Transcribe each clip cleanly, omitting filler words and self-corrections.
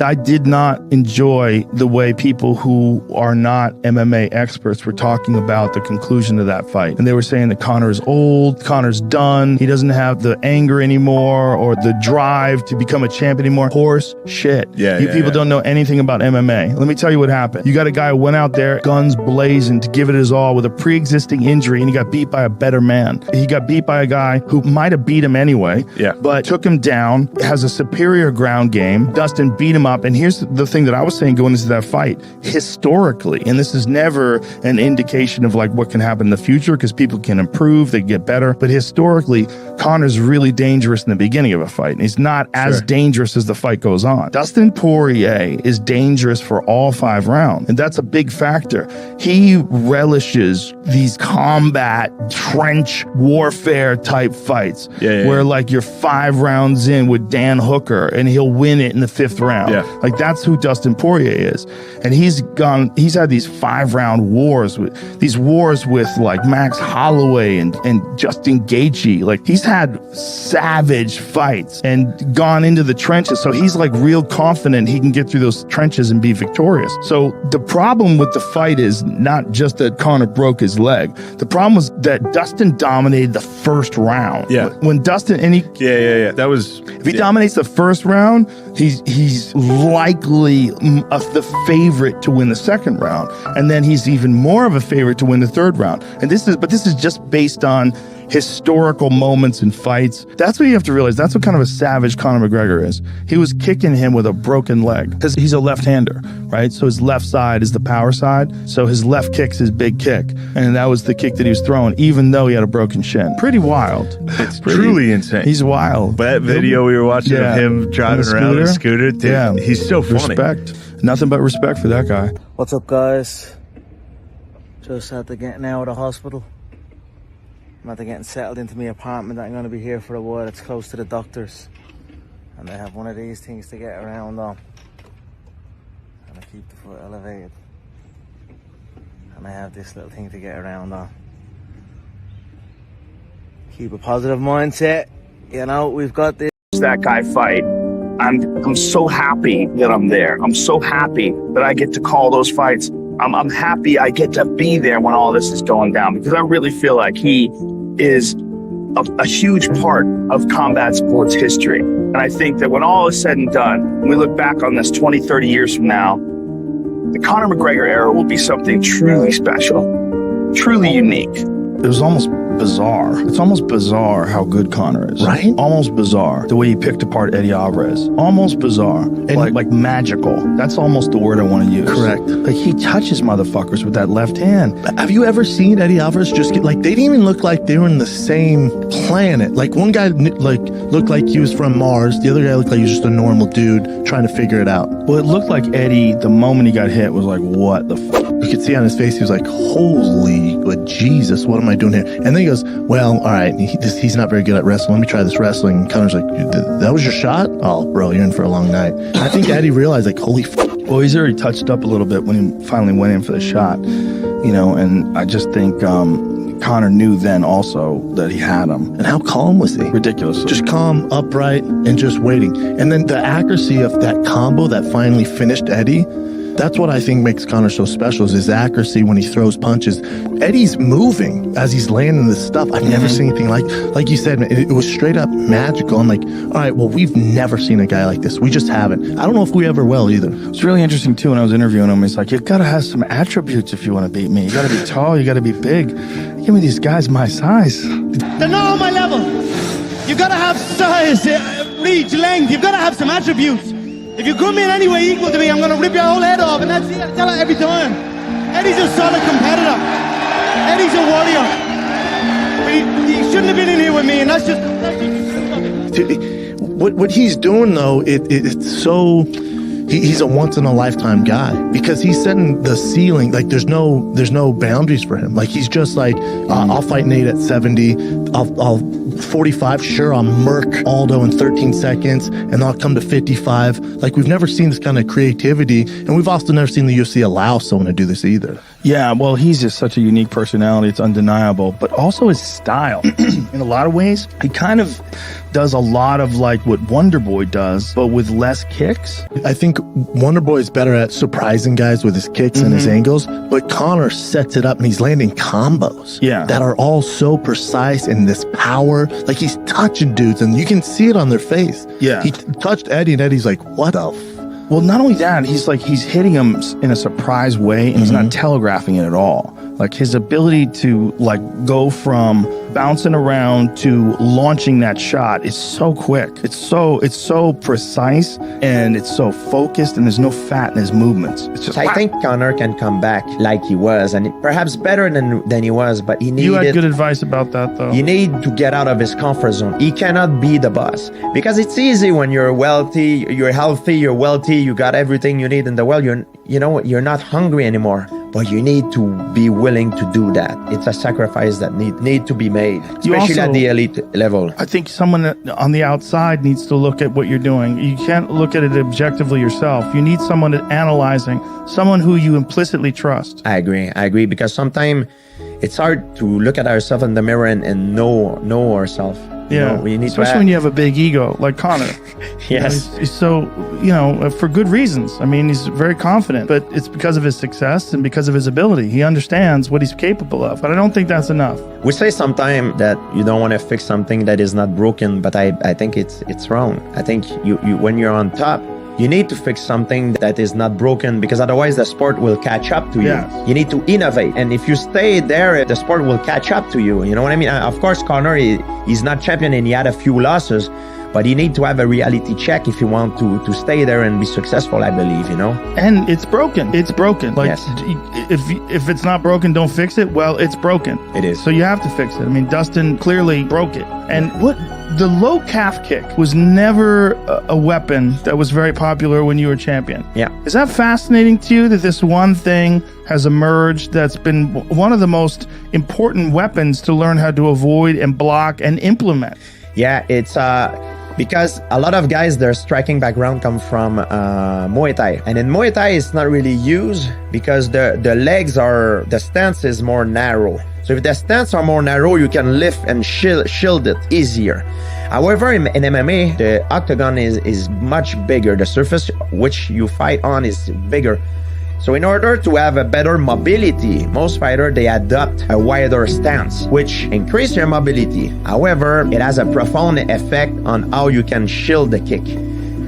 I did not enjoy the way people who are not MMA experts were talking about the conclusion of that fight. And they were saying that Conor is old, Conor's done, he doesn't have the anger anymore or the drive to become a champion anymore. Horse shit. You people don't know anything about MMA. Let me tell you what happened. You got a guy who went out there, guns blazing, to give it his all with a pre-existing injury, and he got beat by a better man. He got beat by a guy who might have beat him anyway, but took him down, has a superior ground game. Dustin beat him up. And here's the thing that I was saying going into that fight. Historically, and this is never an indication of like what can happen in the future, because people can improve, they get better. But historically, Conor's really dangerous in the beginning of a fight. And he's not as dangerous as the fight goes on. Dustin Poirier is dangerous for all 5 rounds. And that's a big factor. He relishes these combat, trench warfare type fights where like you're 5 rounds in with Dan Hooker and he'll win it in the 5th round. Like that's who Dustin Poirier is. And he's had these 5-round wars with like Max Holloway and Justin Gaethje. Like he's had savage fights and gone into the trenches. So he's like real confident he can get through those trenches and be victorious. So the problem with the fight is not just that Conor broke his leg. The problem was that Dustin dominated the first round. When Dustin, and he, that was, if he dominates the first round, he's likely the favorite to win the second round, and then he's even more of a favorite to win the third round. And this is just based on historical moments in fights. That's what you have to realize. That's what kind of a savage Conor McGregor is. He was kicking him with a broken leg because he's a left-hander, right? So his left side is the power side. So his left kick's his big kick. And that was the kick that he was throwing, even though he had a broken shin. Pretty wild. It's truly insane. He's wild. But that video we were watching of him driving around in a scooter, dude, he's so funny. Respect. Nothing but respect for that guy. What's up, guys? Just after getting out of the hospital. I'm after getting settled into my apartment. I'm going to be here for a while. It's close to the doctors. And I have one of these things to get around on. And I keep the foot elevated. And I have this little thing to get around on. Keep a positive mindset. You know, we've got this. That guy fight. I'm so happy that I'm there. I'm so happy that I get to call those fights. I'm happy I get to be there when all this is going down, because I really feel like he is a huge part of combat sports history. And I think that when all is said and done, when we look back on this 20, 30 years from now, the Conor McGregor era will be something truly special, truly unique. It was almost bizarre. It's almost bizarre how good Conor is. Right? Almost bizarre. The way he picked apart Eddie Alvarez. Almost bizarre. And like magical. That's almost the word I want to use. Correct. Like he touches motherfuckers with that left hand. Have you ever seen Eddie Alvarez just get, like, they didn't even look like they were in the same planet. Like one guy like looked like he was from Mars. The other guy looked like he was just a normal dude trying to figure it out. Well, it looked like Eddie, the moment he got hit, was like, what the fuck? You could see on his face, he was like, holy Jesus, what am I doing here? And then he goes, well, all right, he's not very good at wrestling. Let me try this wrestling. And Conor's like, that was your shot? Oh, bro, you're in for a long night. And I think Eddie realized, like, holy fuck. Well, he's already touched up a little bit when he finally went in for the shot, you know, and I just think Conor knew then also that he had him. And how calm was he? Ridiculous. Just calm, upright, and just waiting. And then the accuracy of that combo that finally finished Eddie, that's what I think makes Conor so special, is his accuracy when he throws punches. Eddie's moving as he's landing this stuff. I've never seen anything like you said, it was straight up magical. I'm like, all right, well, we've never seen a guy like this. We just haven't. I don't know if we ever will either. It's really interesting too when I was interviewing him. He's like, you gotta have some attributes if you want to beat me. You gotta be tall, you gotta be big. Give me these guys my size. They're not on my level. You gotta have size, reach, length. You've gotta have some attributes. If you come in any way equal to me, I'm going to rip your whole head off, and that's it. I tell her every time. Eddie's a solid competitor. Eddie's a warrior. But he shouldn't have been in here with me, and that's just... What he's doing, though, it's so... He's a once-in-a-lifetime guy, because he's setting the ceiling. Like, there's no boundaries for him. Like, he's just like, I'll fight Nate at 70. I'll 45. Sure, I'll murk Aldo in 13 seconds, and I'll come to 55. Like, we've never seen this kind of creativity, and we've also never seen the UFC allow someone to do this either. Yeah, well, he's just such a unique personality. It's undeniable, but also his style. In a lot of ways, he kind of does a lot of like what Wonder Boy does, but with less kicks. I think Wonder Boy is better at surprising guys with his kicks and his angles, but Conor sets it up and he's landing combos that are all so precise in this power. Like he's touching dudes and you can see it on their face. Yeah. He touched Eddie and Eddie's like, what the Well, not only that, he's hitting him in a surprise way and he's not telegraphing it at all. Like his ability to like go from bouncing around to launching that shot is so quick. It's so precise and it's so focused and there's no fat in his movements. It's just I think Conor can come back like he was and perhaps better than he was, but he needed... You had good advice about that though. You need to get out of his comfort zone. He cannot be the boss because it's easy when you're wealthy, you're healthy, you're wealthy, you got everything you need in the world. You're not hungry anymore. But you need to be willing to do that. It's a sacrifice that need to be made, especially at the elite level. I think someone on the outside needs to look at what you're doing. You can't look at it objectively yourself. You need someone analyzing, someone who you implicitly trust. I agree, because sometimes it's hard to look at ourselves in the mirror and know ourselves. Yeah, especially when you have a big ego like Conor. Yes. He's so, for good reasons. I mean, he's very confident, but it's because of his success and because of his ability. He understands what he's capable of, but I don't think that's enough. We say sometimes that you don't want to fix something that is not broken, but I think it's wrong. I think you when you're on top, you need to fix something that is not broken because otherwise the sport will catch up to you. Yes. You need to innovate. And if you stay there, the sport will catch up to you. You know what I mean? Of course, Conor, he's not champion and he had a few losses, but you need to have a reality check if you want to stay there and be successful, I believe, And it's broken. It's broken. Like, yes. if it's not broken, don't fix it. Well, it's broken. It is. So you have to fix it. I mean, Dustin clearly broke it. And the low calf kick was never a weapon that was very popular when you were champion. Yeah. Is that fascinating to you that this one thing has emerged that's been one of the most important weapons to learn how to avoid and block and implement? Yeah, it's because a lot of guys, their striking background come from Muay Thai. And in Muay Thai, it's not really used because the stance is more narrow. So if the stance are more narrow, you can lift and shield it easier. However, in MMA, the octagon is much bigger. The surface which you fight on is bigger. So in order to have a better mobility, most fighters, they adopt a wider stance, which increase your mobility. However, it has a profound effect on how you can shield the kick.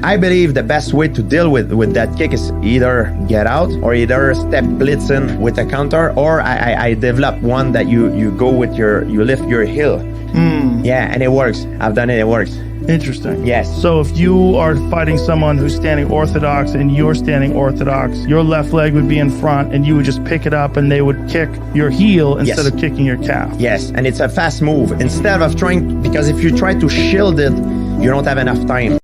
I believe the best way to deal with that kick is either get out or either step blitzing with a counter, or I develop one that you go with you lift your heel. Yeah, and it works. I've done it, it works. Interesting. Yes. So if you are fighting someone who's standing orthodox and you're standing orthodox, your left leg would be in front and you would just pick it up and they would kick your heel instead of kicking your calf. Yes, and it's a fast move. Instead of because if you try to shield it, you don't have enough time.